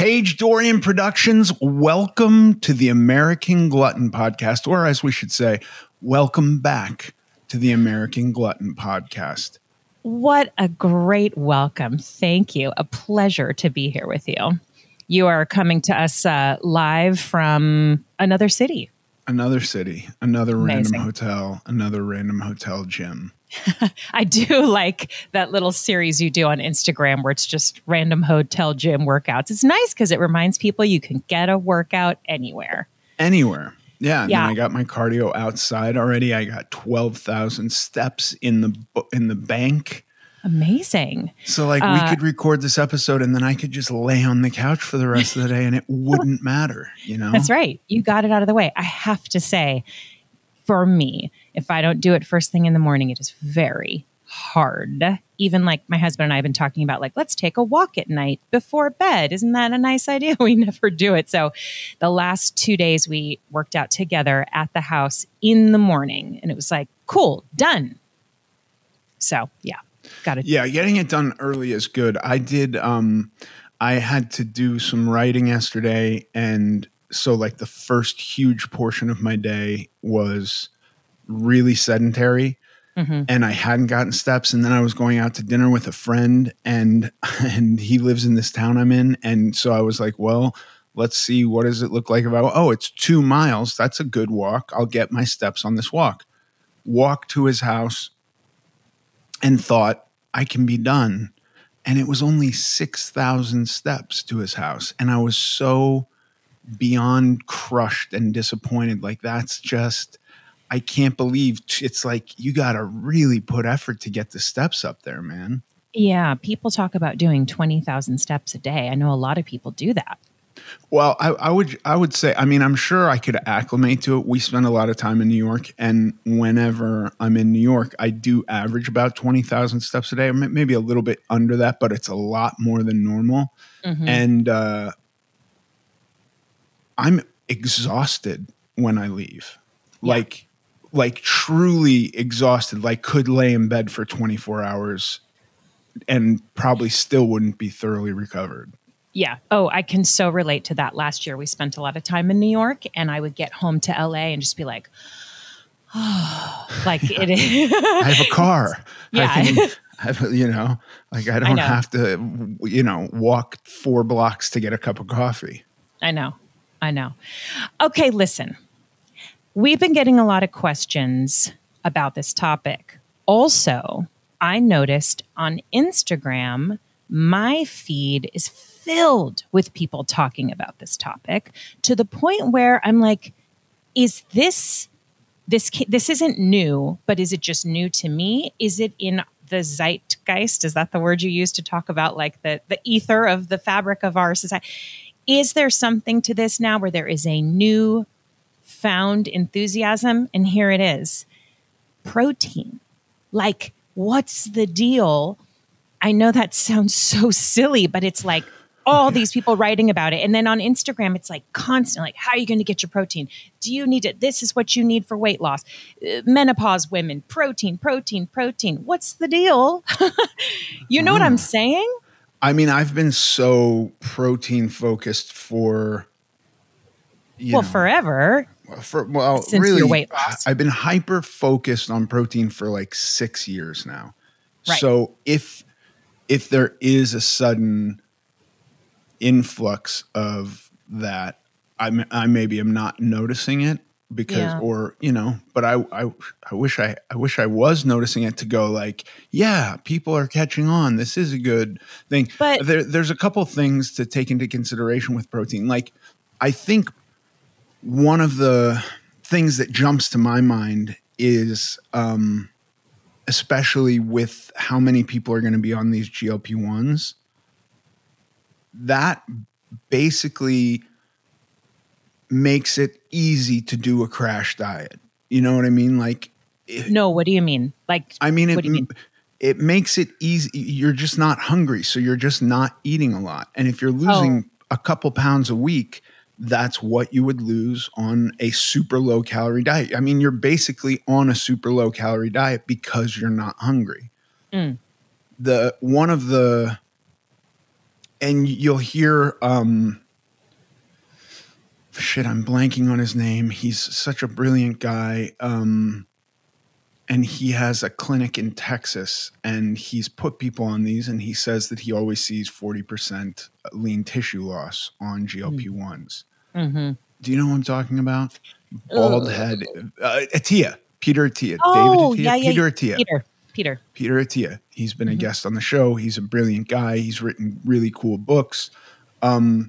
Page Dorian Productions, welcome to the American Glutton Podcast, or as we should say, welcome back to the American Glutton Podcast. What a great welcome. Thank you. A pleasure to be here with you. You are coming to us live from another city. Another city, another Amazing. random hotel, another random hotel gym. I do like that little series you do on Instagram where it's just random hotel gym workouts. It's nice because it reminds people you can get a workout anywhere. Anywhere. Yeah. And Yeah. then I got my cardio outside already. I got 12,000 steps in the bank. Amazing. So we could record this episode and then I could just lay on the couch for the rest of the day and it wouldn't matter, you know? That's right. You got it out of the way. I have to say, for me, if I don't do it first thing in the morning, it is very hard. Even like my husband and I have been talking about, like, let's take a walk at night before bed. Isn't that a nice idea? We never do it. So the last 2 days we worked out together at the house in the morning and it was like, cool, done. So yeah, got it. Yeah, getting it done early is good. I did, I had to do some writing yesterday. And so like the first huge portion of my day was really sedentary. Mm-hmm. And I hadn't gotten steps. And then I was going out to dinner with a friend and he lives in this town I'm in. And so I was like, well, let's see, what does it look like if it's 2 miles. That's a good walk. I'll get my steps on this walk. Walked to his house and thought I can be done. And it was only 6,000 steps to his house. And I was so beyond crushed and disappointed. Like, that's just, I can't believe it's like, you got to really put effort to get the steps up there, man. Yeah. People talk about doing 20,000 steps a day. I know a lot of people do that. Well, I would say, I mean, I'm sure I could acclimate to it. We spend a lot of time in New York, and whenever I'm in New York, I do average about 20,000 steps a day, maybe a little bit under that, but it's a lot more than normal. Mm-hmm. And I'm exhausted when I leave, Yeah. like truly exhausted, like could lay in bed for 24 hours and probably still wouldn't be thoroughly recovered. Yeah. Oh, I can so relate to that. Last year, we spent a lot of time in New York and I would get home to LA and just be like, oh, like it is. I have a car. Yeah. I don't know. have to, walk 4 blocks to get a cup of coffee. I know. Okay, listen. We've been getting a lot of questions about this topic. Also, I noticed on Instagram, my feed is filled with people talking about this topic to the point where I'm like, is this isn't new, but is it just new to me? Is it in the zeitgeist? Is that the word you use to talk about like the ether of the fabric of our society? Is there something to this now where there is a new found enthusiasm? And here it is. Protein. Like, what's the deal? I know that sounds so silly, but it's like all these people writing about it. And then on Instagram, it's like constant, like, how are you going to get your protein? Do you need it? This is what you need for weight loss. Menopause women, protein. What's the deal? You know what I'm saying? I mean, I've been so protein focused for, forever. Since really, your weight loss. I've been hyper focused on protein for like 6 years now. Right. So if there is a sudden influx of that, I maybe am not noticing it because, but I wish I was noticing it to go like, yeah, people are catching on. This is a good thing. But there's a couple things to take into consideration with protein. Like, I think one of the things that jumps to my mind is, especially with how many people are going to be on these GLP-1s, that basically makes it easy to do a crash diet. You know what I mean? Like, no, what do you mean? Like, I mean, what do you mean? It makes it easy. You're just not hungry. So you're just not eating a lot. And if you're losing a couple pounds a week, that's what you would lose on a super low calorie diet. I mean, you're basically on a super low calorie diet because you're not hungry. Mm. One of the and you'll hear, shit, I'm blanking on his name. He's such a brilliant guy. And he has a clinic in Texas, and he's put people on these, and he says that he always sees 40% lean tissue loss on GLP-1s. Mm-hmm. Do you know what I'm talking about? Bald head. Attia. Peter Attia. Oh, David Attia? yeah. Peter Attia. Peter Attia. He's been a guest on the show. He's a brilliant guy. He's written really cool books. Now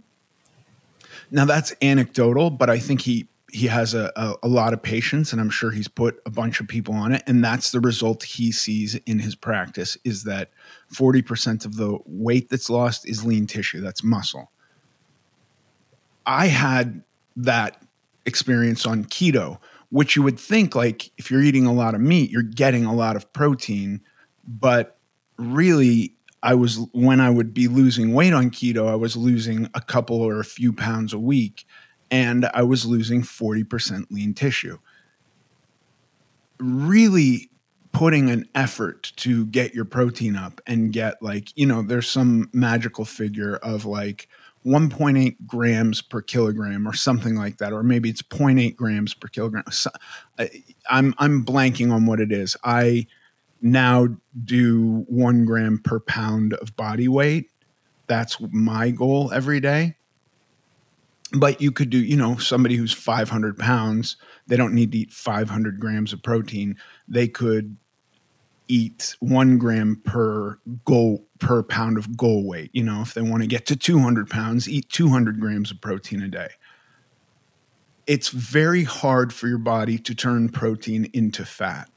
that's anecdotal, but I think he has a lot of patience, and I'm sure he's put a bunch of people on it. And that's the result he sees in his practice, is that 40% of the weight that's lost is lean tissue. That's muscle. I had that experience on keto, which you would think, like, if you're eating a lot of meat, you're getting a lot of protein. But really, when I would be losing weight on keto, I was losing a couple or a few pounds a week, and I was losing 40% lean tissue. Really putting an effort to get your protein up and get, like, there's some magical figure of like 1.8 grams per kilogram or something like that, or maybe it's 0.8 grams per kilogram. So, I'm blanking on what it is. I now do 1 gram per pound of body weight. That's my goal every day. But you could do, somebody who's 500 pounds, they don't need to eat 500 grams of protein. They could eat 1 gram per pound of goal weight. If they want to get to 200 pounds, eat 200 grams of protein a day. It's very hard for your body to turn protein into fat.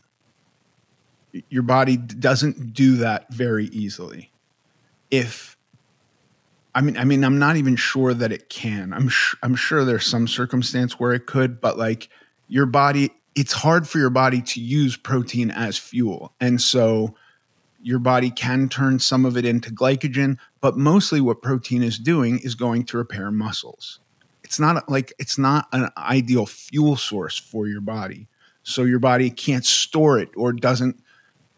Your body doesn't do that very easily. I'm not even sure that it can. I'm sure there's some circumstance where it could, but like your body, it's hard for your body to use protein as fuel. And so your body can turn some of it into glycogen, but mostly what protein is doing is going to repair muscles. It's not an ideal fuel source for your body. So your body can't store it or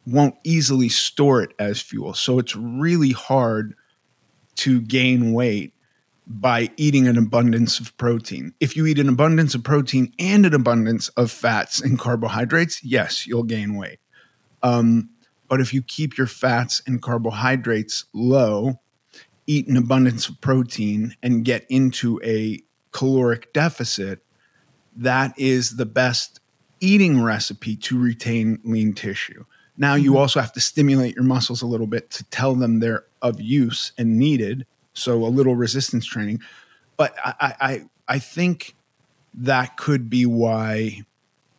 won't easily store it as fuel. So it's really hard to gain weight by eating an abundance of protein. If you eat an abundance of protein and an abundance of fats and carbohydrates, yes, you'll gain weight. But if you keep your fats and carbohydrates low, eat an abundance of protein, and get into a caloric deficit, that is the best eating recipe to retain lean tissue. Now, you also have to stimulate your muscles a little bit to tell them they're of use and needed. So a little resistance training. But I think that could be why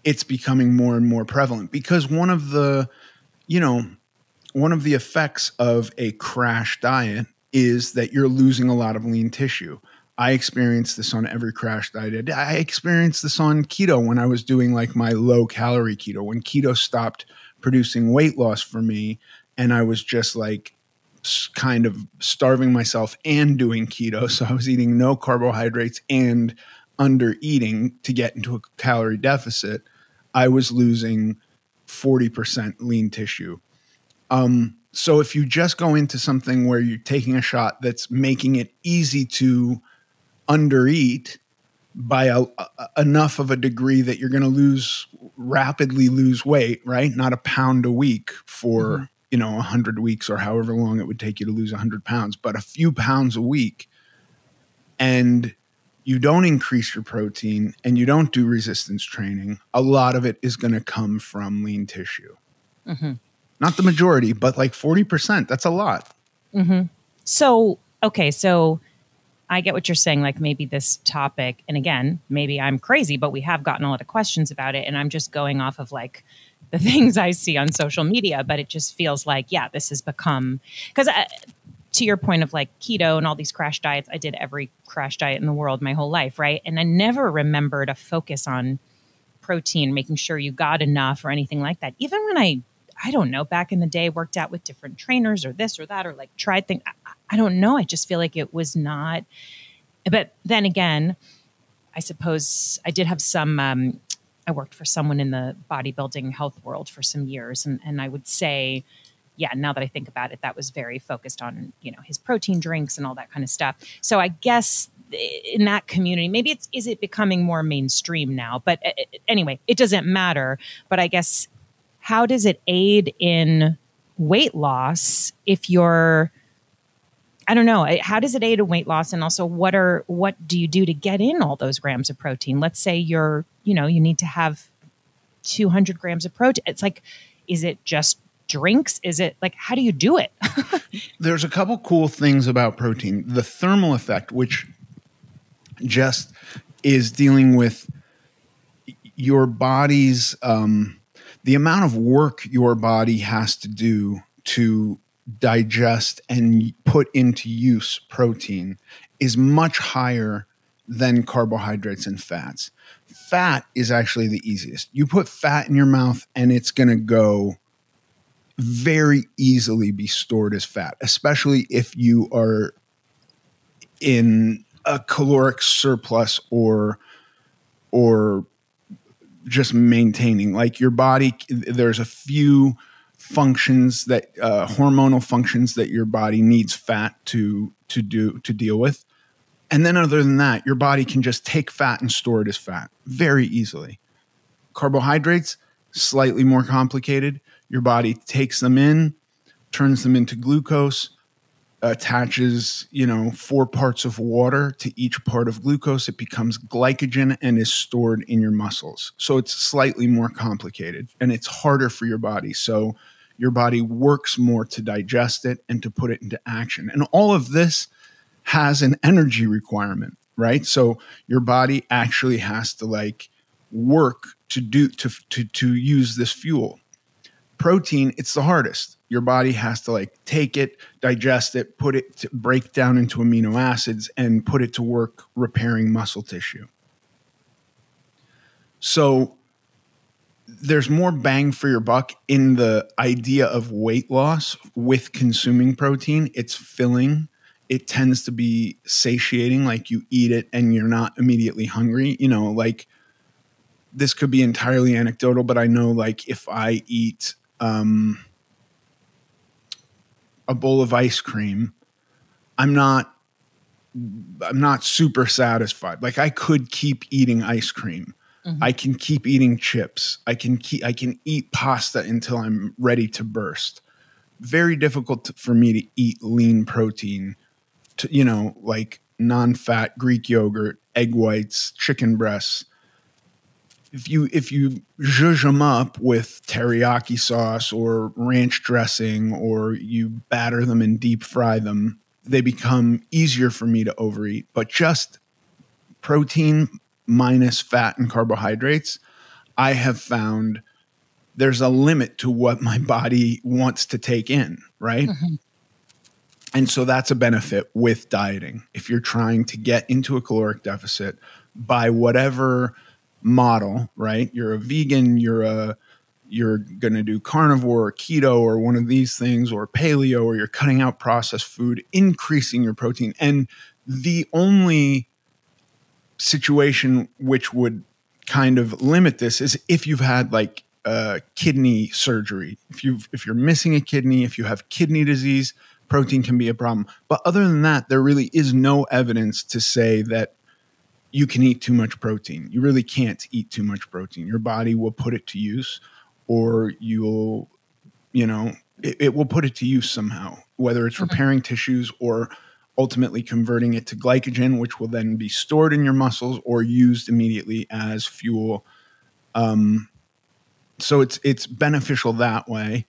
it's becoming more and more prevalent, because one of the effects of a crash diet is that you're losing a lot of lean tissue. I experienced this on every crash diet. I experienced this on keto when I was doing like my low calorie keto, when keto stopped producing weight loss for me, and I was just like kind of starving myself and doing keto. So I was eating no carbohydrates and under eating to get into a calorie deficit. I was losing 40% lean tissue. So if you just go into something where you're taking a shot that's making it easy to undereat by enough of a degree that you're going to rapidly lose weight, right? Not a pound a week for, 100 weeks or however long it would take you to lose 100 pounds, but a few pounds a week, and you don't increase your protein and you don't do resistance training, a lot of it is going to come from lean tissue. Mm-hmm. Not the majority, but like 40%. That's a lot. Mm-hmm. So, okay. So I get what you're saying. Like maybe this topic, and again, maybe I'm crazy, but we have gotten a lot of questions about it. And I'm just going off of like the things I see on social media, but it just feels like, yeah, this has become, because to your point of like keto and all these crash diets, I did every crash diet in the world my whole life. Right. And I never remembered a focus on protein, making sure you got enough or anything like that. Even when I don't know, back in the day, worked out with different trainers or this or that, or like tried things. I don't know. I just feel like it was not. But then again, I suppose I did have some, I worked for someone in the bodybuilding health world for some years. And I would say yeah, now that I think about it, that was very focused on, his protein drinks and all that kind of stuff. So I guess in that community, maybe is it becoming more mainstream now? But anyway, it doesn't matter. But I guess, how does it aid in weight loss if you're, I don't know, how does it aid in weight loss? And also what do you do to get in all those grams of protein? Let's say you need to have 200 grams of protein. It's like, is it just drinks? Is it like, how do you do it? There's a couple cool things about protein. The thermal effect, which just is dealing with your body's, the amount of work your body has to do to digest and put into use protein is much higher than carbohydrates and fats. Fat is actually the easiest. You put fat in your mouth and it's going to go very easily be stored as fat, especially if you are in a caloric surplus or just maintaining. Like your body, there's a few functions that hormonal functions that your body needs fat to deal with. And then other than that, your body can just take fat and store it as fat very easily. Carbohydrates, slightly more complicated. Your body takes them in, turns them into glucose, attaches, 4 parts of water to each part of glucose. It becomes glycogen and is stored in your muscles. So it's slightly more complicated and it's harder for your body. So your body works more to digest it and to put it into action. And all of this has an energy requirement, right? So your body actually has to work to use this fuel. Protein, it's the hardest. Your body has to take it, digest it, put it to break down into amino acids and put it to work repairing muscle tissue. So there's more bang for your buck in the idea of weight loss with consuming protein. It's filling. It tends to be satiating, like you eat it and you're not immediately hungry. This could be entirely anecdotal, but I know if I eat a bowl of ice cream, I'm not super satisfied. I could keep eating ice cream. Mm-hmm. I can keep eating chips. I can eat pasta until I'm ready to burst. Very difficult for me to eat lean protein, non-fat Greek yogurt, egg whites, chicken breasts. If you zhuzh them up with teriyaki sauce or ranch dressing, or you batter them and deep fry them, they become easier for me to overeat. But just protein minus fat and carbohydrates, I have found there's a limit to what my body wants to take in, right? Mm-hmm. And so that's a benefit with dieting. If you're trying to get into a caloric deficit by whatever model, right? You're a vegan, you're going to do carnivore or keto or one of these things, or paleo, or you're cutting out processed food, increasing your protein. And the only situation which would kind of limit this is if you've had kidney surgery. If you're missing a kidney, if you have kidney disease, protein can be a problem. But other than that, there really is no evidence to say that you can eat too much protein. You really can't eat too much protein. Your body will put it to use, or it will put it to use somehow, whether it's repairing tissues or ultimately converting it to glycogen, which will then be stored in your muscles or used immediately as fuel. So it's beneficial that way.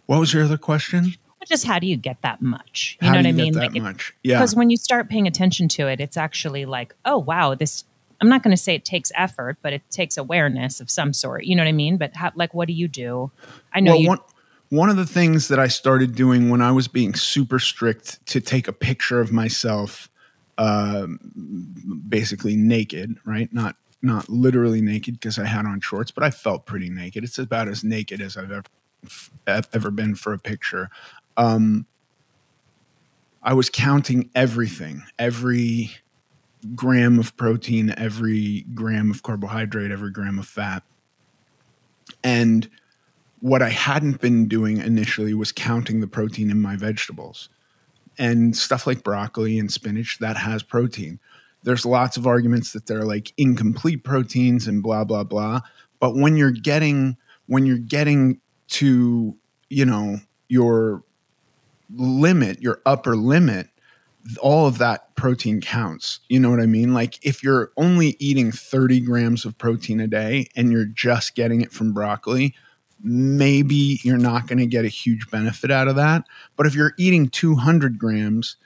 What was your other question? Just how do you get that much? You know what I mean? That much? Yeah. Because when you start paying attention to it, it's actually oh, wow, this, I'm not going to say it takes effort, but it takes awareness of some sort. You know what I mean? But what do you do? I know one of the things that I started doing when I was being super strict to take a picture of myself, basically naked, right? Not literally naked because I had on shorts, but I felt pretty naked. It's about as naked as I've ever been for a picture. I was counting everything, every gram of protein, every gram of carbohydrate, every gram of fat. And What I hadn't been doing initially was counting the protein in my vegetables. And stuff like broccoli and spinach, that has protein. There's lots of arguments that they're like incomplete proteins and blah, blah, blah. But when you're getting to, you know, your limit, your upper limit, all of that protein counts. You know what I mean? Like if you're only eating 30 grams of protein a day and you're just getting it from broccoli, maybe you're not going to get a huge benefit out of that. But if you're eating 200 grams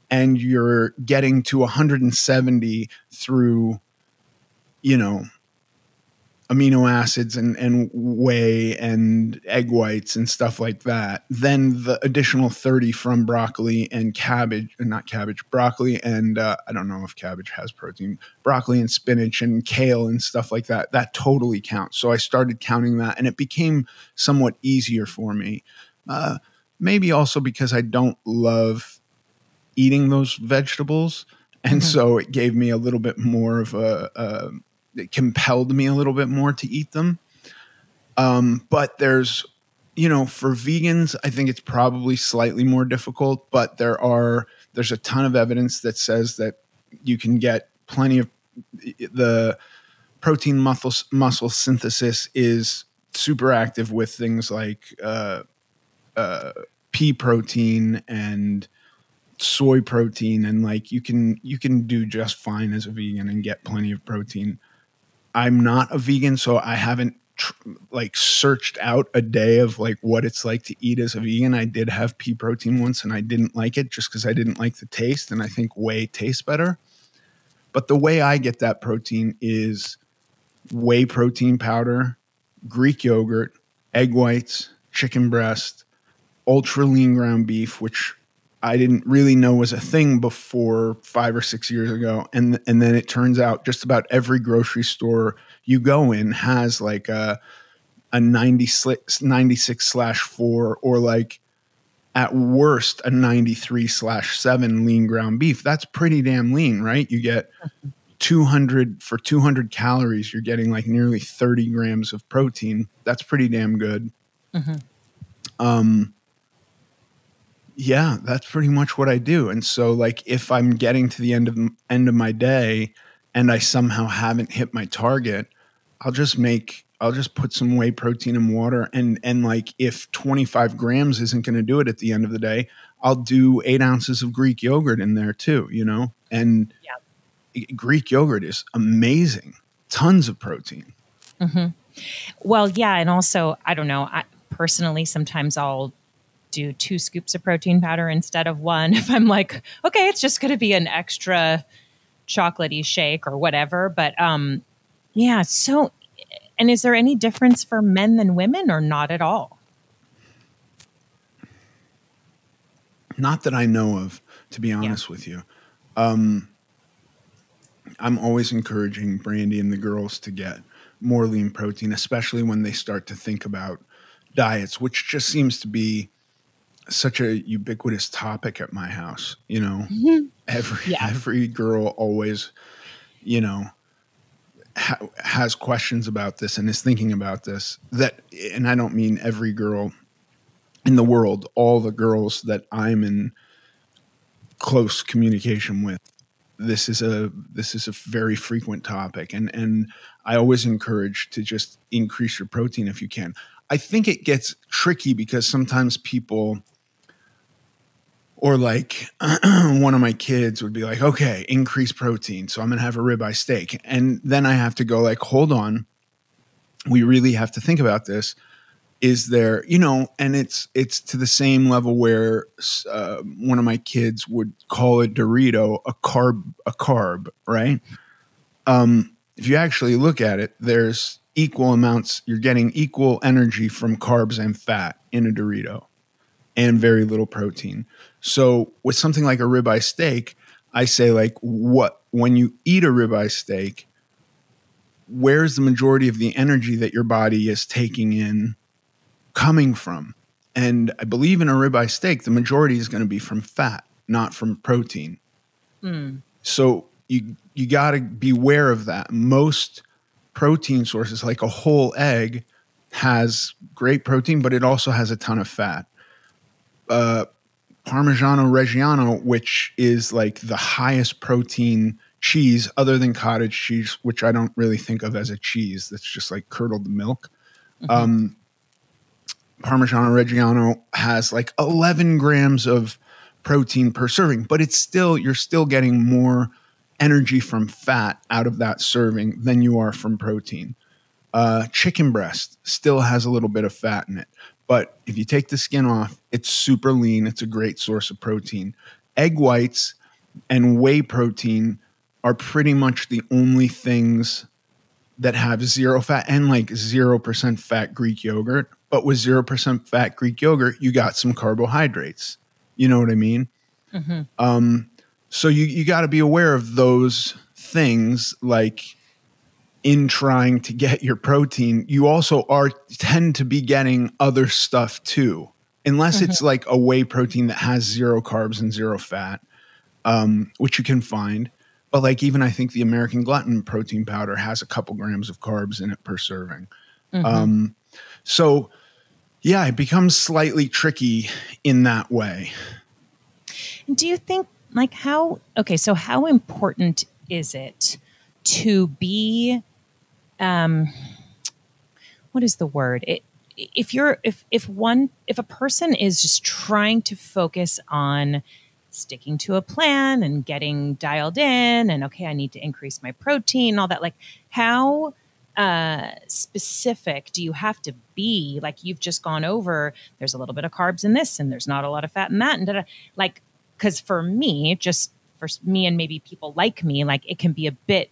and you're getting to 170 through, you know, amino acids and whey and egg whites and stuff like that, then the additional 30 from broccoli and broccoli and I don't know if cabbage has protein, broccoli and spinach and kale and stuff like that, that totally counts. So I started counting that and it became somewhat easier for me. Maybe also because I don't love eating those vegetables. And so it gave me a little bit more of it compelled me a little bit more to eat them. But there's, you know, for vegans, I think it's probably slightly more difficult, but there's a ton of evidence that says that you can get plenty of the protein muscle synthesis is super active with things like pea protein and soy protein. And like you can do just fine as a vegan and get plenty of protein. I'm not a vegan, so I haven't searched out a day of like what it's like to eat as a vegan. I did have pea protein once and I didn't like it just because I didn't like the taste, and I think whey tastes better. But the way I get that protein is whey protein powder, Greek yogurt, egg whites, chicken breast, ultra lean ground beef, which I didn't really know was a thing before 5 or 6 years ago. And then it turns out just about every grocery store you go in has like a 96/4 or like at worst a 93/7 lean ground beef. That's pretty damn lean, right? You get 200 calories. You're getting like nearly 30 grams of protein. That's pretty damn good. Yeah, that's pretty much what I do. And so like if I'm getting to the end of my day and I somehow haven't hit my target, I'll just put some whey protein in water and like if 25 grams isn't going to do it at the end of the day, I'll do 8 ounces of Greek yogurt in there too, you know? And Greek yogurt is amazing. Tons of protein. Well, yeah. And also, I don't know, personally, sometimes I'll do 2 scoops of protein powder instead of 1 if I'm like, okay, it's just going to be an extra chocolatey shake or whatever. But yeah, so, and is there any difference for men than women or not at all? Not that I know of, to be honest with you. I'm always encouraging Brandy and the girls to get more lean protein, especially when they start to think about diets, which just seems to be such a ubiquitous topic at my house. You know, every girl always, you know, has questions about this and is thinking about this. And I don't mean every girl in the world, all the girls that I'm in close communication with. This is a very frequent topic, and I always encourage to just increase your protein if you can. I think it gets tricky because sometimes people, or like one of my kids would be like, okay, increase protein. So I'm going to have a ribeye steak. And then I have to go like, hold on. We really have to think about this. Is there, you know, and it's to the same level where one of my kids would call a Dorito a carb, right? If you actually look at it, there's equal amounts. You're getting equal energy from carbs and fat in a Dorito and very little protein. So with something like a ribeye steak, I say like, when you eat a ribeye steak, where's the majority of the energy that your body is taking in coming from? And I believe in a ribeye steak, the majority is going to be from fat, not from protein. So you got to be aware of that. Most protein sources, like a whole egg, has great protein, but it also has a ton of fat. Parmigiano Reggiano, which is like the highest protein cheese other than cottage cheese, which I don't really think of as a cheese. That's just like curdled milk. Parmigiano Reggiano has like 11 grams of protein per serving, but you're still getting more energy from fat out of that serving than you are from protein. Chicken breast still has a little bit of fat in it, but if you take the skin off, it's super lean. It's a great source of protein. Egg whites and whey protein are pretty much the only things that have zero fat, and like 0% fat Greek yogurt. But with 0% fat Greek yogurt, you got some carbohydrates. You know what I mean? So you got to be aware of those things, like in trying to get your protein. You also tend to be getting other stuff too, unless it's like a whey protein that has 0 carbs and 0 fat, which you can find. But like even I think the American Glutton protein powder has a couple grams of carbs in it per serving. So yeah, it becomes slightly tricky in that way. Do you think like how important is it to be, what is the word? If a person is just trying to focus on sticking to a plan and getting dialed in and okay, I need to increase my protein, all that, like how specific do you have to be? Like you've just gone over, there's a little bit of carbs in this and there's not a lot of fat in that. And like, because for me and maybe people like me, like it can be a bit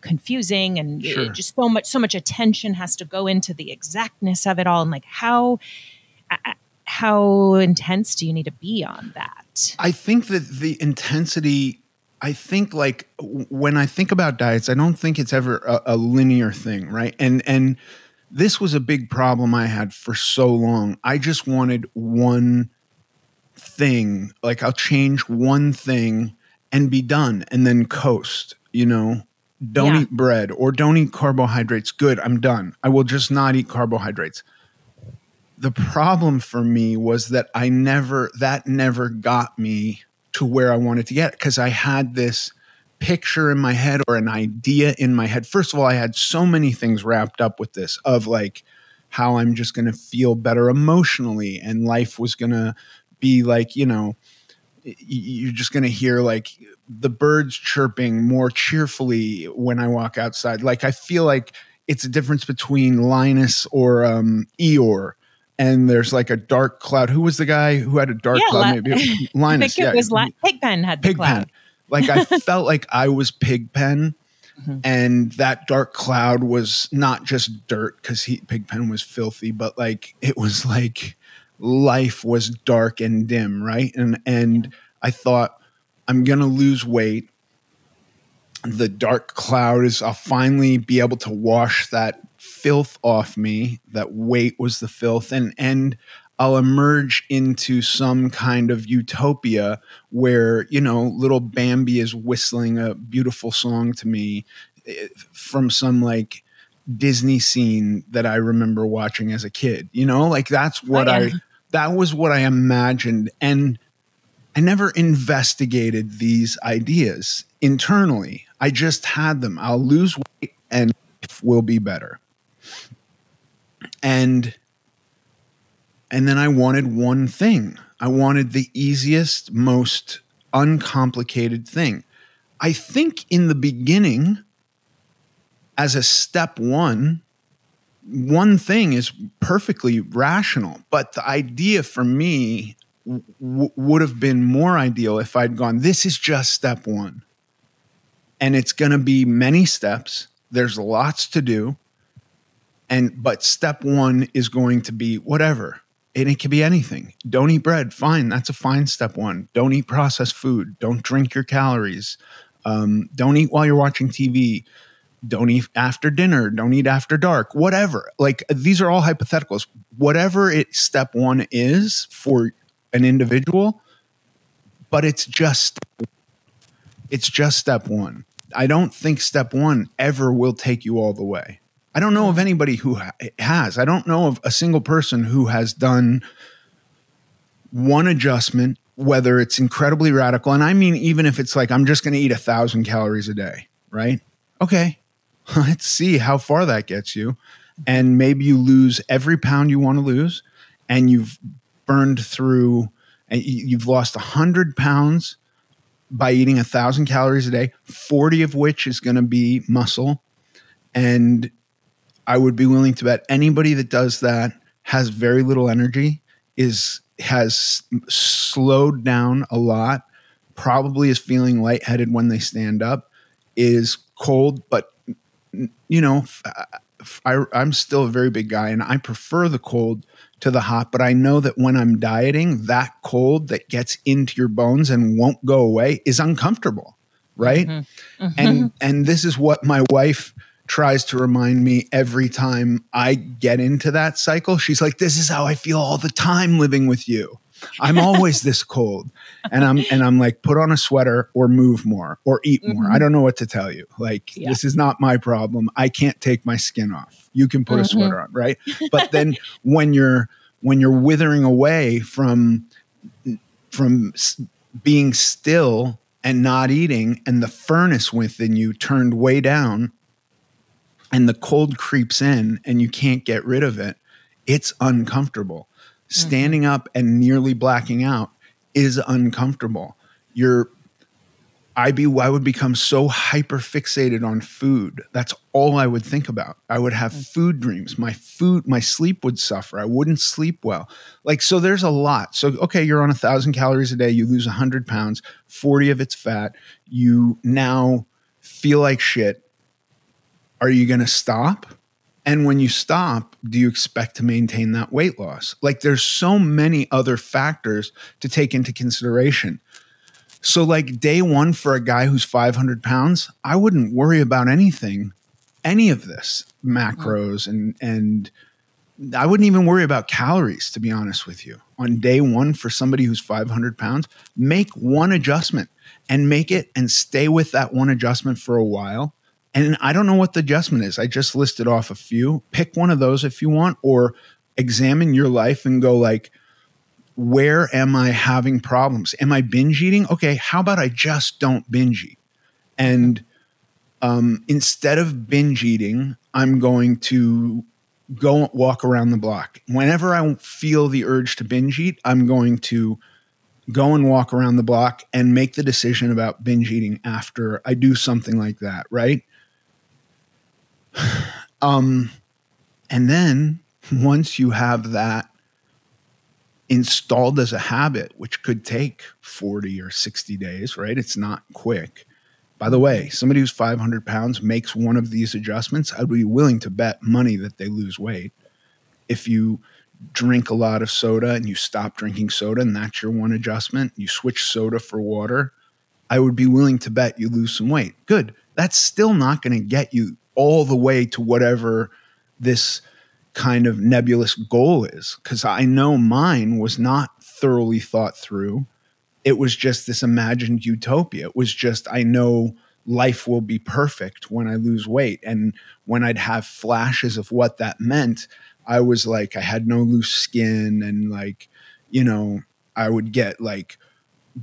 confusing and just so much attention has to go into the exactness of it all. And like how intense do you need to be on that? I think that the intensity, I think like when I think about diets, I don't think it's ever a linear thing, right? And this was a big problem I had for so long. I just wanted one thing, like I'll change one thing and be done and then coast, you know? Don't eat bread or don't eat carbohydrates. Good, I'm done. I will just not eat carbohydrates. The problem for me was that that never got me to where I wanted to get, because I had this picture in my head or an idea in my head. First of all, I had so many things wrapped up with this of like how I'm just going to feel better emotionally and life was going to be like, you know, you're just going to hear like the birds chirping more cheerfully when I walk outside. Like I feel like it's a difference between Linus or Eeyore. And there's like a dark cloud. Who was the guy who had a dark cloud? Maybe Linus. I think it was Pigpen had the cloud. Like I felt like I was Pigpen, and that dark cloud was not just dirt because Pigpen was filthy, but like it was like life was dark and dim, right? And I thought I'm gonna lose weight. The dark cloud I'll finally be able to wash that filth off me. That weight was the filth, and I'll emerge into some kind of utopia where, you know, little Bambi is whistling a beautiful song to me from some like Disney scene that I remember watching as a kid, you know, like that was what I imagined. And I never investigated these ideas internally. I just had them. I'll lose weight and life will be better. And then I wanted one thing. I wanted the easiest, most uncomplicated thing. I think in the beginning, as a step one thing is perfectly rational. But the idea for me would have been more ideal if I'd gone, this is just step one. And it's going to be many steps. There's lots to do. But step one is going to be whatever. And it can be anything. Don't eat bread. Fine. That's a fine step one. Don't eat processed food. Don't drink your calories. Don't eat while you're watching TV. Don't eat after dinner. Don't eat after dark. Whatever. Like these are all hypotheticals. Whatever step one is for an individual, but it's just step one. I don't think step one ever will take you all the way. I don't know of anybody who has. I don't know of a single person who has done one adjustment, whether it's incredibly radical. And I mean, even if it's like, I'm just going to eat 1,000 calories a day, right? Okay, let's see how far that gets you. And maybe you lose every pound you want to lose, and you've burned through, and you've lost 100 pounds by eating 1,000 calories a day, 40 of which is going to be muscle. And I would be willing to bet anybody that does that has very little energy, has slowed down a lot, probably is feeling lightheaded when they stand up, is cold. But, you know, I'm still a very big guy, and I prefer the cold to the hot. But I know that when I'm dieting, that cold that gets into your bones and won't go away is uncomfortable, right? Mm-hmm. Mm-hmm. And this is what my wife tries to remind me every time I get into that cycle. She's like, this is how I feel all the time living with you. I'm always this cold. And I'm like, put on a sweater or move more or eat more. I don't know what to tell you. Like, this is not my problem. I can't take my skin off. You can put a sweater on, right? But then when you're withering away from being still and not eating, and the furnace within you turned way down, and the cold creeps in and you can't get rid of it, it's uncomfortable. Standing up and nearly blacking out is uncomfortable. I would become so hyper fixated on food. That's all I would think about. I would have food dreams. My sleep would suffer. I wouldn't sleep well. Like, so there's a lot. So, okay, you're on 1,000 calories a day. You lose 100 pounds, 40 of it's fat. You now feel like shit. Are you going to stop? And when you stop, do you expect to maintain that weight loss? Like, there's so many other factors to take into consideration. So like day one for a guy who's 500 pounds, I wouldn't worry about any of this macros and I wouldn't even worry about calories, to be honest with you. On day one for somebody who's 500 pounds, make one adjustment and make it and stay with that one adjustment for a while. And I don't know what the adjustment is. I just listed off a few. Pick one of those if you want, or examine your life and go like, where am I having problems? Am I binge eating? Okay, how about I just don't binge eat? And instead of binge eating, I'm going to go walk around the block. Whenever I feel the urge to binge eat, I'm going to go and walk around the block and make the decision about binge eating after I do something like that, right? And then once you have that installed as a habit, which could take 40 or 60 days, right? It's not quick. By the way, somebody who's 500 pounds makes one of these adjustments, I'd be willing to bet money that they lose weight. If you drink a lot of soda and you stop drinking soda and that's your one adjustment, you switch soda for water, I would be willing to bet you lose some weight. Good. That's still not going to get you all the way to whatever this kind of nebulous goal is, because I know mine was not thoroughly thought through. It was just this imagined utopia. It was just, I know life will be perfect when I lose weight. And when I'd have flashes of what that meant, I was like, I had no loose skin, and like, you know, I would get like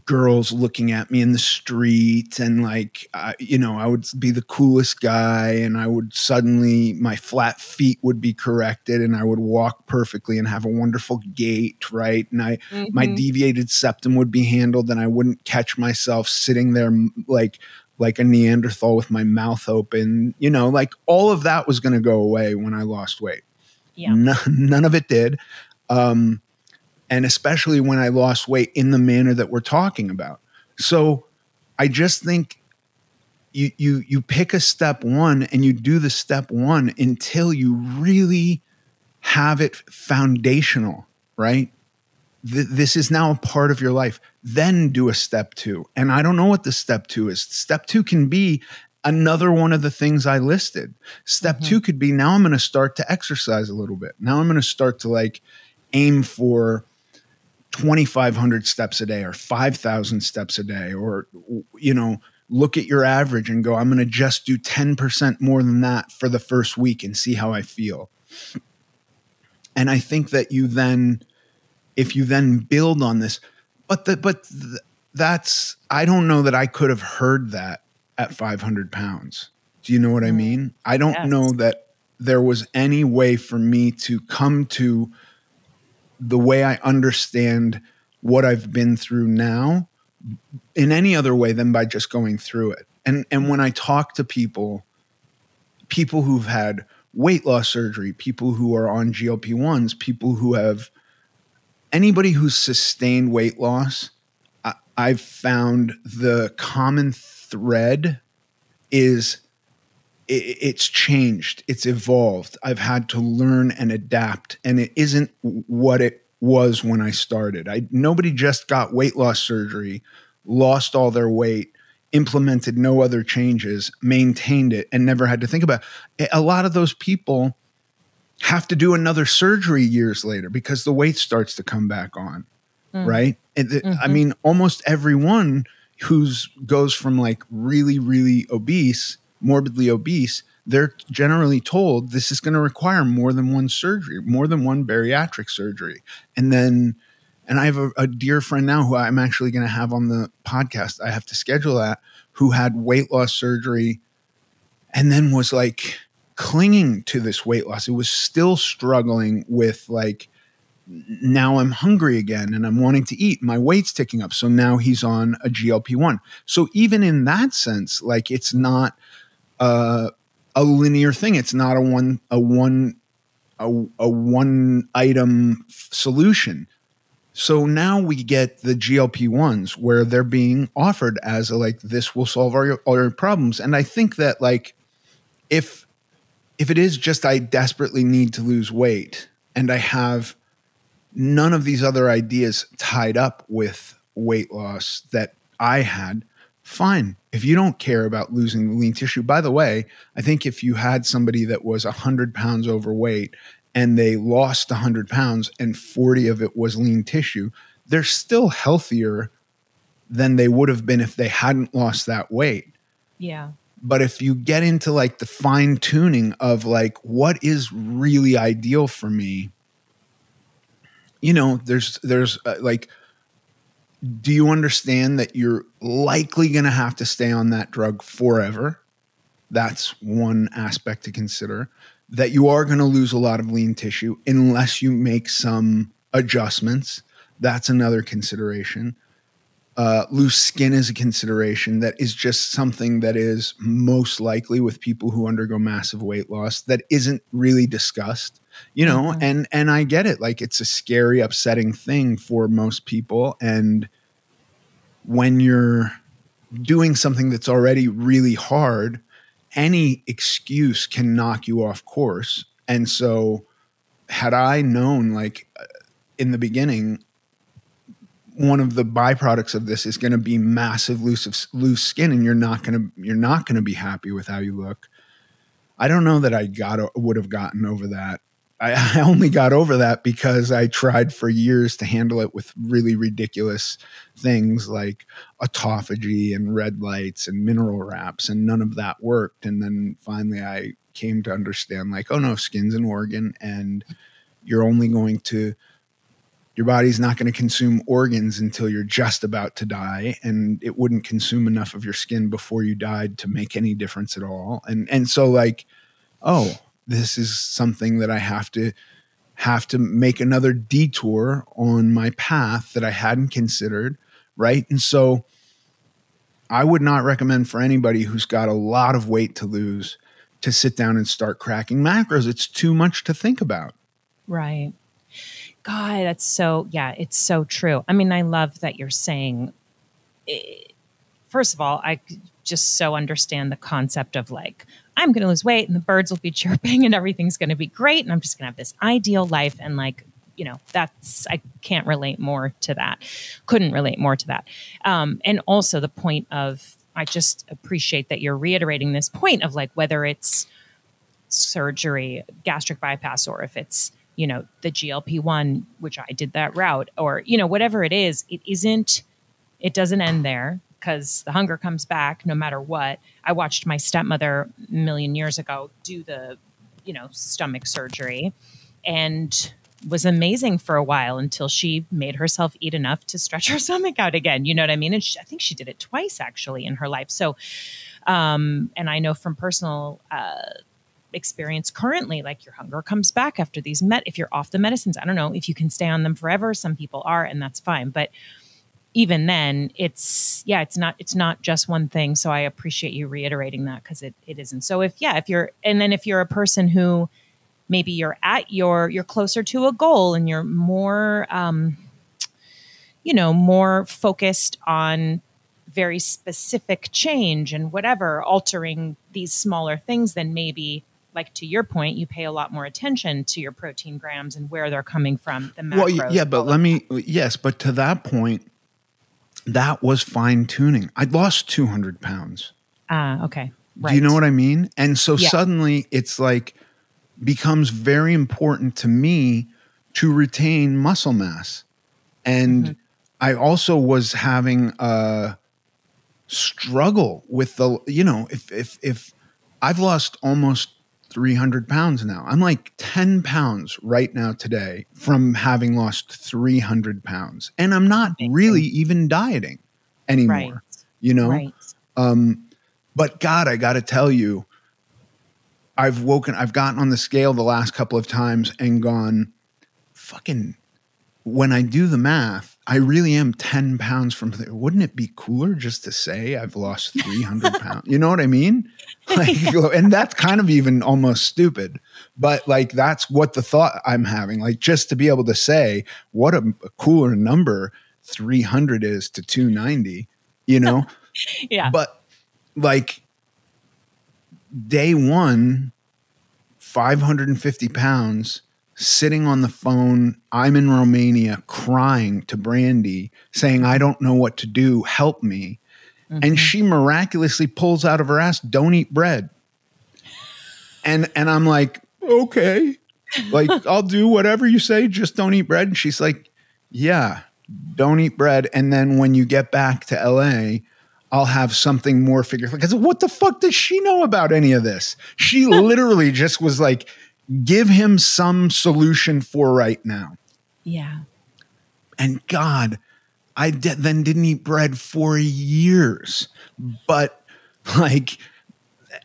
girls looking at me in the street, and like, you know, I would be the coolest guy, and I would suddenly, my flat feet would be corrected, and I would walk perfectly and have a wonderful gait, right? And my deviated septum would be handled, and I wouldn't catch myself sitting there like a Neanderthal with my mouth open, you know, like all of that was going to go away when I lost weight. Yeah. None of it did. And especially when I lost weight in the manner that we're talking about. So I just think you pick a step one and you do the step one until you really have it foundational, right? This is now a part of your life. Then do a step two. And I don't know what the step two is. Step two can be another one of the things I listed. Step two could be, now I'm going to start to exercise a little bit. Now I'm going to start to like aim for 2,500 steps a day or 5,000 steps a day, or, you know, look at your average and go, I'm going to just do 10% more than that for the first week and see how I feel. And I think that if you then build on this, that's, I don't know that I could have heard that at 500 pounds. Do you know what I mean? I don't know that there was any way for me to come to the way I understand what I've been through now in any other way than by just going through it. And when I talk to people who've had weight loss surgery, people who are on GLP-1s, people who have anybody who's sustained weight loss, I've found the common thread is it's changed. It's evolved. I've had to learn and adapt, and it isn't what it was when I started. Nobody just got weight loss surgery, lost all their weight, implemented no other changes, maintained it, and never had to think about it. A lot of those people have to do another surgery years later because the weight starts to come back on, right? And I mean, almost everyone goes from like really, really obese, morbidly obese, they're generally told this is going to require more than one surgery, more than one bariatric surgery. And I have a dear friend now who I'm actually going to have on the podcast. I have to schedule that, who had weight loss surgery and then was like clinging to this weight loss. It was still struggling with like, now I'm hungry again and I'm wanting to eat. My weight's ticking up. So now he's on a GLP-1. So even in that sense, like it's not a linear thing. It's not a one item solution. So now we get the GLP-1s where they're being offered as this will solve all your problems. And I think that like, if it is just, I desperately need to lose weight and I have none of these other ideas tied up with weight loss that I had, fine. If you don't care about losing lean tissue, by the way, I think if you had somebody that was 100 pounds overweight and they lost 100 pounds and 40 of it was lean tissue, they're still healthier than they would have been if they hadn't lost that weight. Yeah. But if you get into like the fine tuning of like, what is really ideal for me, you know, there's like, do you understand that you're likely going to have to stay on that drug forever? That's one aspect to consider. That you are going to lose a lot of lean tissue unless you make some adjustments. That's another consideration. Loose skin is a consideration that is just something that is most likely with people who undergo massive weight loss that isn't really discussed, you know, and I get it. Like it's a scary, upsetting thing for most people. And when you're doing something that's already really hard, any excuse can knock you off course. And so had I known like in the beginning, one of the byproducts of this is going to be massive loose skin, and you're not going to be happy with how you look. I don't know that I would have gotten over that. I only got over that because I tried for years to handle it with really ridiculous things like autophagy and red lights and mineral wraps, and none of that worked. And then finally I came to understand like, oh no, skin's an organ, and your body's not going to consume organs until you're just about to die, and it wouldn't consume enough of your skin before you died to make any difference at all. And so like, oh, this is something that I have to make another detour on my path that I hadn't considered, right? And so I would not recommend for anybody who's got a lot of weight to lose to sit down and start cracking macros. It's too much to think about. Right. God, it's so true. I mean, I love that you're saying, first of all, I just so understand the concept of like, I'm going to lose weight and the birds will be chirping and everything's going to be great. And I'm just going to have this ideal life. And like, you know, I can't relate more to that. Couldn't relate more to that. And also the point of, I just appreciate that you're reiterating this point of like, whether it's surgery, gastric bypass, or if it's, you know, the GLP-1, which I did that route, or, you know, whatever it is, it doesn't end there. because the hunger comes back no matter what. I watched my stepmother a million years ago do the, stomach surgery, and was amazing for a while until she made herself eat enough to stretch her stomach out again. You know what I mean? And I think she did it twice actually in her life. So, and I know from personal experience currently, like your hunger comes back after these if you're off the medicines. I don't know if you can stay on them forever. Some people are, and that's fine. But even then, it's not just one thing. So I appreciate you reiterating that, because it isn't. So if you're a person who maybe you're closer to a goal and you're more, more focused on very specific change and whatever, altering these smaller things, then maybe, like to your point, you pay a lot more attention to your protein grams and where they're coming from. The macros. Well, yeah, but but to that point, that was fine tuning. I lost 200 pounds. Okay. Right. Do you know what I mean? And so suddenly it's like becomes very important to me to retain muscle mass. And I also was having a struggle with if I've lost almost 300 pounds now. I'm like 10 pounds right now today from having lost 300 pounds. And I'm not really even dieting anymore, Right. But God, I got to tell you, I've gotten on the scale the last couple of times and gone, fucking, when I do the math, I really am 10 pounds from there. Wouldn't it be cooler just to say I've lost 300 pounds? You know what I mean? And that's kind of even almost stupid, but like, that's what the thought I'm having, like, just to be able to say what a cooler number 300 is to 290, Yeah. But like day one, 550 pounds, sitting on the phone. I'm in Romania crying to Brandy saying, I don't know what to do. Help me. And she miraculously pulls out of her ass, don't eat bread. And I'm like, okay, like, I'll do whatever you say. Just don't eat bread. And she's like, yeah, don't eat bread. And then when you get back to LA, I'll have something more figured. Like, I said, what the fuck does she know about any of this? She literally just was like, give him some solution for right now. Yeah. And God, I then didn't eat bread for years. But like,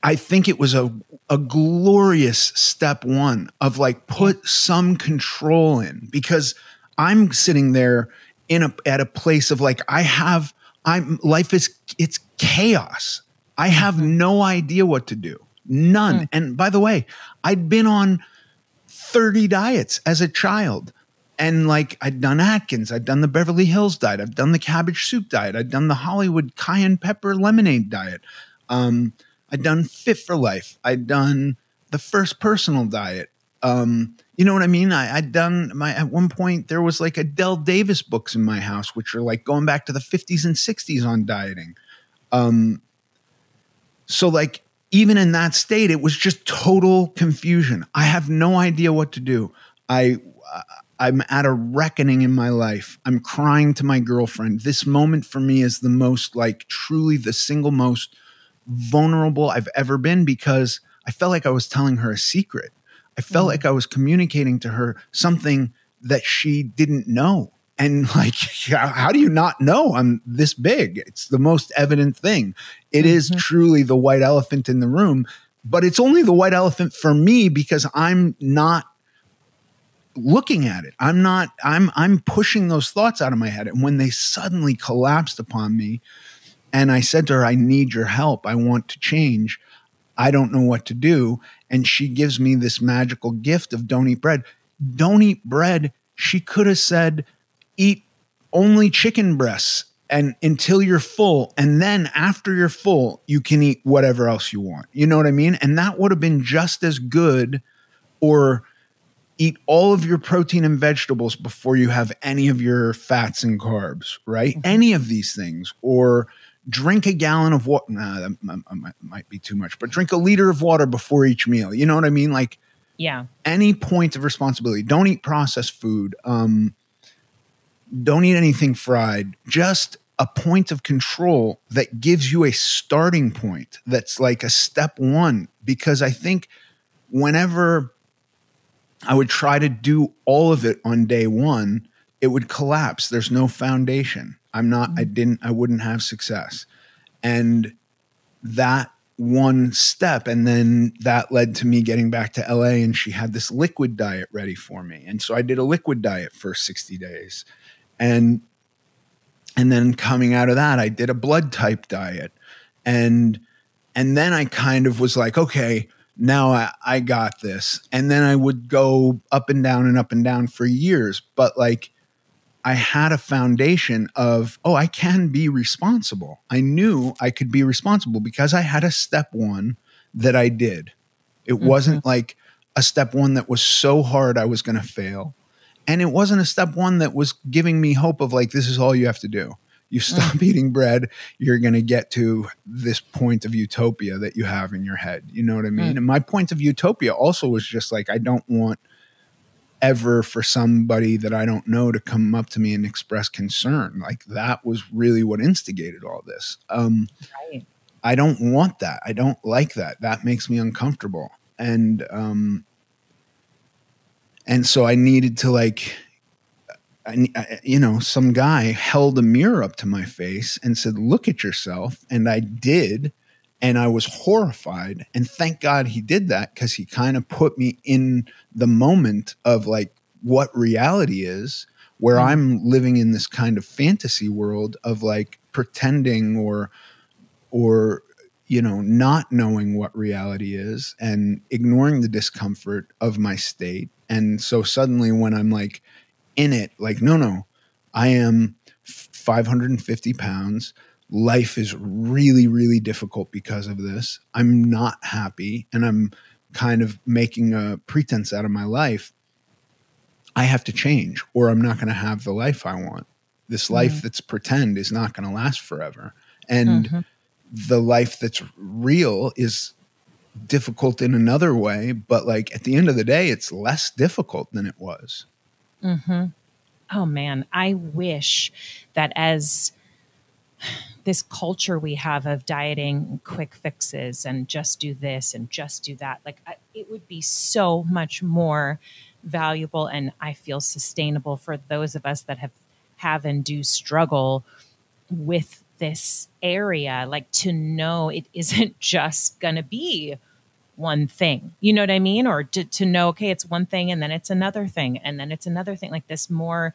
I think it was a glorious step one of like, put some control in, because I'm sitting there at a place of like, it's chaos. I have no idea what to do. None. And by the way, I'd been on 30 diets as a child. And like, I'd done Atkins, I'd done the Beverly Hills diet, I've done the cabbage soup diet, I'd done the Hollywood cayenne pepper lemonade diet. I'd done Fit for Life. I'd done the First Personal diet. You know what I mean? I'd done at one point, there was like Adele Davis books in my house, which are like going back to the 50s and 60s on dieting. So like, even in that state, it was just total confusion. I have no idea what to do. I'm at a reckoning in my life. I'm crying to my girlfriend. This moment for me is the most, like, truly the single most vulnerable I've ever been, because I felt like I was telling her a secret. I felt like I was communicating to her something that she didn't know. And like, how do you not know I'm this big? It's the most evident thing. It is truly the white elephant in the room, but it's only the white elephant for me because I'm not looking at it. I'm pushing those thoughts out of my head. And when they suddenly collapsed upon me and I said to her, I need your help. I want to change. I don't know what to do. And she gives me this magical gift of don't eat bread. Don't eat bread. She could have said, eat only chicken breasts and until you're full. And then after you're full, you can eat whatever else you want. You know what I mean? And that would have been just as good. Or eat all of your protein and vegetables before you have any of your fats and carbs, right? Any of these things. Or drink a gallon of water. Nah, that might be too much, but drink a liter of water before each meal. You know what I mean? Like, yeah, any point of responsibility. Don't eat processed food. Don't eat anything fried. Just a point of control that gives you a starting point that's like a step one. Because I think whenever I would try to do all of it on day one, it would collapse. There's no foundation. I wouldn't have success. And that one step, and then that led to me getting back to LA, and she had this liquid diet ready for me. And so I did a liquid diet for 60 days. And then coming out of that, I did a blood type diet. And then I kind of was like, okay, now I got this. And then I would go up and down for years. But like, I had a foundation of, I can be responsible. I knew I could be responsible because I had a step one that I did. It wasn't like a step one that was so hard I was going to fail. And it wasn't a step one that was giving me hope of like, this is all you have to do. You stop eating bread, you're going to get to this point of utopia that you have in your head. You know what I mean? And my point of utopia also was just like, I don't want ever for somebody that I don't know to come up to me and express concern. Like that was really what instigated all this. Right. I don't want that. I don't like that. That makes me uncomfortable. And so I needed to like, some guy held a mirror up to my face and said, look at yourself. And I did. And I was horrified. And thank God he did that, because he kind of put me in the moment of like what reality is, where I'm living in this kind of fantasy world of like pretending or not knowing what reality is and ignoring the discomfort of my state. And so suddenly when I'm like in it, like, no, I am 550 pounds. Life is really, really difficult because of this. I'm not happy and I'm kind of making a pretense out of my life. I have to change or I'm not going to have the life I want. This life that's pretend is not going to last forever. And the life that's real is difficult in another way, but like at the end of the day, it's less difficult than it was. Oh man, I wish that as this culture we have of dieting, quick fixes, and just do this and just do that, like it would be so much more valuable and I feel sustainable for those of us that have and do struggle with this area, like to know it isn't just going to be one thing, you know what I mean? Or to know, okay, it's one thing and then it's another thing and then it's another thing, like this more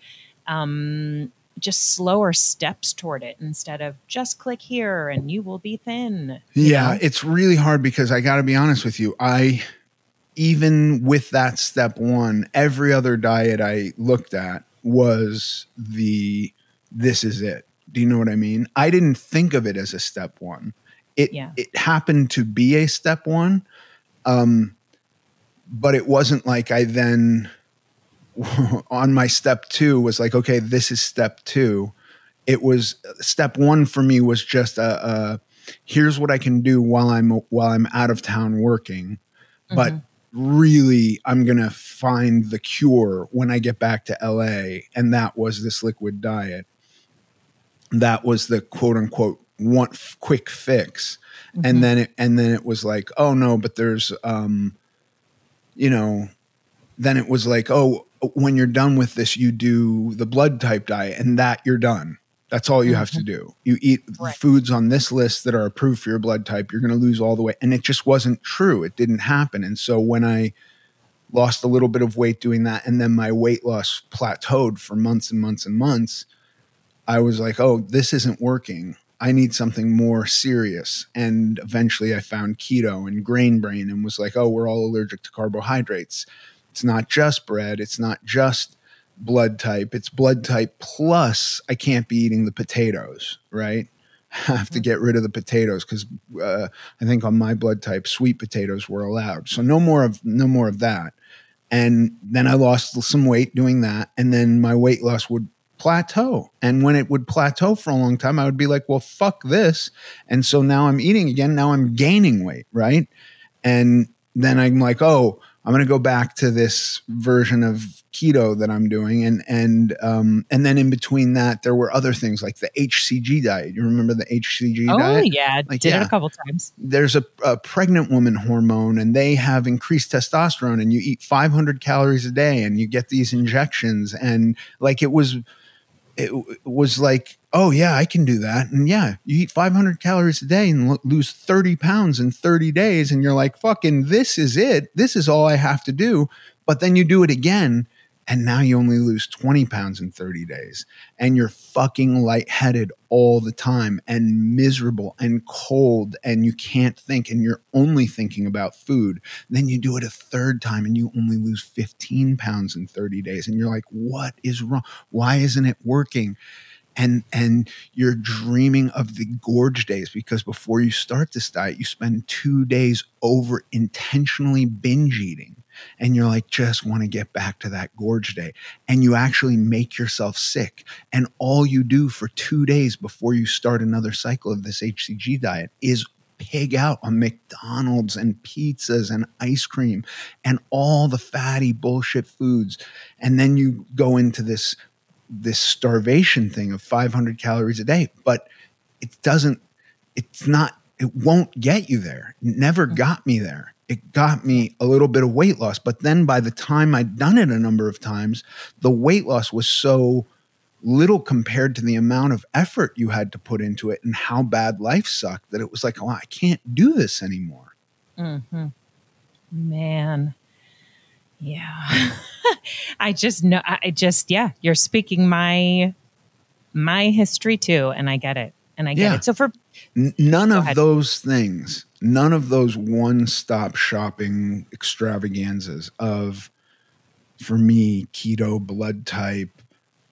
just slower steps toward it instead of just click here and you will be thin. Yeah, it's really hard because I got to be honest with you. Even with that step one, every other diet I looked at was this is it. Do you know what I mean? I didn't think of it as a step one. It happened to be a step one. But it wasn't like I then on my step two was like, okay, this is step two. It was step one for me was just here's what I can do while I'm out of town working. But really I'm going to find the cure when I get back to LA. And that was this liquid diet. That was the quote unquote one quick fix. And then it was like, oh no, but there's, then it was like, oh, when you're done with this, you do the blood type diet and that you're done. That's all you have to do. You eat foods on this list that are approved for your blood type. You're going to lose all the weight. And it just wasn't true. It didn't happen. And so when I lost a little bit of weight doing that, and then my weight loss plateaued for months and months and months, I was like, oh, this isn't working. I need something more serious. And eventually I found keto and Grain Brain and was like, oh, we're all allergic to carbohydrates. It's not just bread. It's not just blood type. It's blood type plus I can't be eating the potatoes, right? I have to get rid of the potatoes because I think on my blood type, sweet potatoes were allowed. So no more of that. And then I lost some weight doing that. And then my weight loss would plateau. And when it would plateau for a long time, I would be like, well, fuck this. And so now I'm eating again. Now I'm gaining weight, right? And then I'm like, oh, I'm going to go back to this version of keto that I'm doing. And then in between that, there were other things like the HCG diet. You remember the HCG diet? Oh yeah. Like, Did it a couple times. There's a pregnant woman hormone, and they have increased testosterone, and you eat 500 calories a day and you get these injections. And like, it was like, oh yeah, I can do that. And yeah, you eat 500 calories a day and lose 30 pounds in 30 days. And you're like, fucking, this is it. This is all I have to do. But then you do it again, and now you only lose 20 pounds in 30 days. And you're fucking lightheaded all the time and miserable and cold, and you can't think, and you're only thinking about food. Then you do it a third time and you only lose 15 pounds in 30 days. And you're like, what is wrong? Why isn't it working? And you're dreaming of the gorge days, because before you start this diet, you spend 2 days over intentionally binge eating. And you're like, just want to get back to that gorge day. And you actually make yourself sick. And all you do for 2 days before you start another cycle of this HCG diet is pig out on McDonald's and pizzas and ice cream and all the fatty bullshit foods. And then you go into this starvation thing of 500 calories a day, but it won't get you there. It never got me there. It got me a little bit of weight loss. But then by the time I'd done it a number of times, the weight loss was so little compared to the amount of effort you had to put into it and how bad life sucked that it was like, oh, I can't do this anymore. Mm-hmm. Man. Yeah. I just know, yeah, you're speaking my history too. And I get it. So for none of those things, none of those one-stop shopping extravaganzas of, for me, keto, blood type,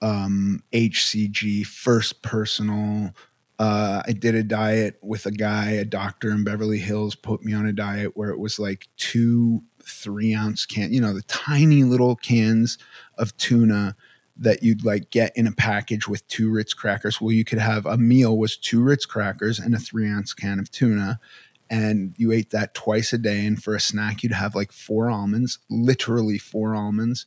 HCG, first personal. I did a diet with a doctor in Beverly Hills, put me on a diet where it was like 2 3-ounce cans, the tiny little cans of tuna that you'd like get in a package with 2 Ritz crackers. Well, you could have a meal was 2 Ritz crackers and a 3-ounce can of tuna. And you ate that twice a day. And for a snack, you'd have like 4 almonds, literally 4 almonds.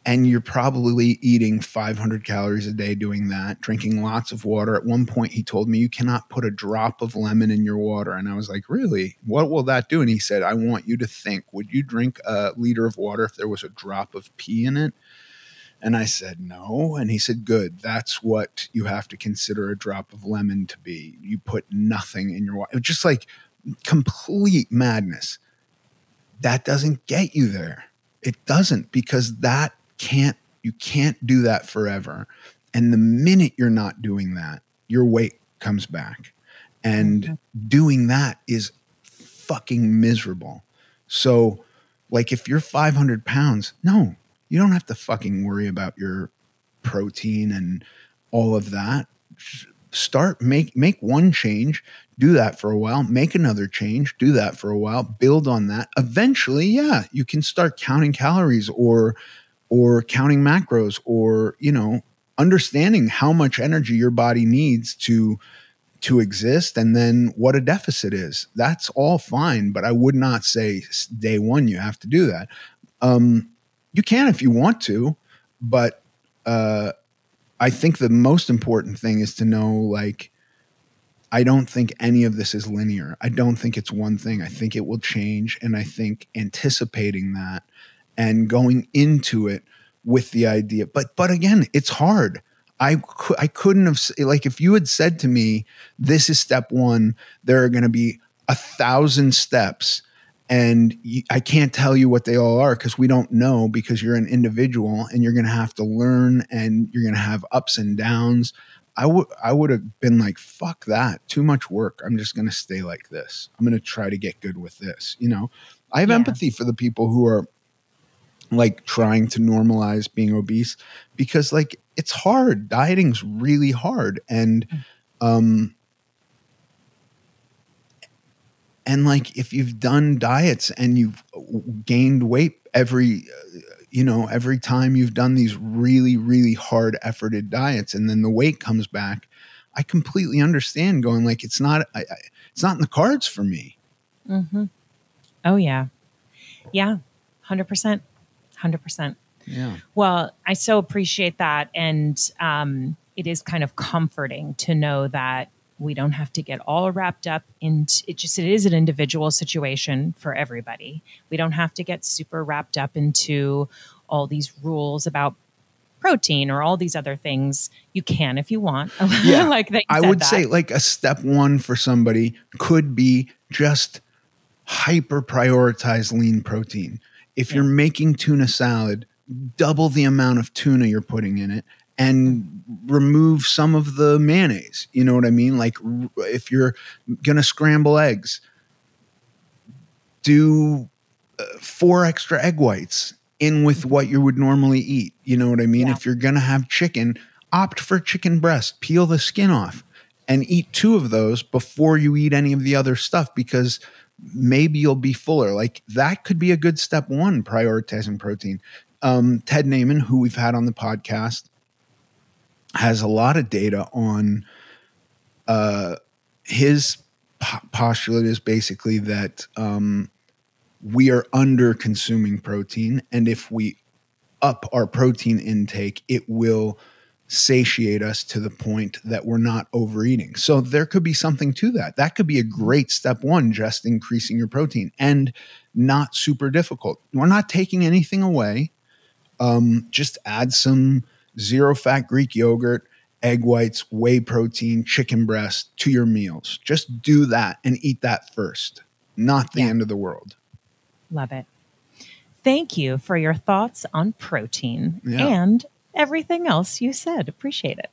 And you're probably eating 500 calories a day doing that, drinking lots of water. At one point, he told me, you cannot put a drop of lemon in your water. And I was like, really? What will that do? And he said, I want you to think, would you drink a liter of water if there was a drop of pee in it? And I said, no. And he said, good. That's what you have to consider a drop of lemon to be. You put nothing in your water. It was just like complete madness. That doesn't get you there. It doesn't, because you can't do that forever. And the minute you're not doing that, your weight comes back. And doing that is fucking miserable. So like if you're 500 pounds, no, you don't have to fucking worry about your protein and all of that. Make one change, do that for a while, make another change, do that for a while, build on that. Eventually, yeah, you can start counting calories or counting macros, or, understanding how much energy your body needs to exist, and then what a deficit is. That's all fine, but I would not say day one you have to do that. You can if you want to, but I think the most important thing is to know, like, I don't think any of this is linear. I don't think it's one thing. I think it will change, and I think anticipating that and going into it with the idea. But again, it's hard. I couldn't have, like, if you had said to me, this is step one, there are going to be 1,000 steps, and I can't tell you what they all are because we don't know, because you're an individual and you're going to have to learn and you're going to have ups and downs. I would have been like, fuck that. Too much work. I'm just going to stay like this. I'm going to try to get good with this. I have empathy for the people who are like trying to normalize being obese, because like it's hard. Dieting's really hard. And like if you've done diets and you've gained weight every time you've done these really, really hard efforted diets and then the weight comes back, I completely understand going like, it's not in the cards for me. Mm-hmm. Oh yeah. Yeah, 100%. 100%. Yeah. Well, I so appreciate that. And it is kind of comforting to know that we don't have to get all wrapped up into it. It is an individual situation for everybody. We don't have to get super wrapped up into all these rules about protein or all these other things. You can if you want. Yeah. Like that. I would say like a step one for somebody could be just hyper prioritize lean protein. If you're making tuna salad, double the amount of tuna you're putting in it and remove some of the mayonnaise. You know what I mean? Like if you're going to scramble eggs, do 4 extra egg whites in with what you would normally eat. You know what I mean? Yeah. If you're going to have chicken, opt for chicken breast, peel the skin off and eat 2 of those before you eat any of the other stuff, because maybe you'll be fuller. Like that could be a good step one, prioritizing protein. Ted Naiman, who we've had on the podcast, has a lot of data on his postulate is basically that we are under consuming protein. And if we up our protein intake, it will satiate us to the point that we're not overeating. So there could be something to that. That could be a great step one, just increasing your protein, and not super difficult. We're not taking anything away. Just add some 0-fat Greek yogurt, egg whites, whey protein, chicken breast to your meals. Just do that and eat that first. Not the end of the world. Love it. Thank you for your thoughts on protein and everything else you said. Appreciate it.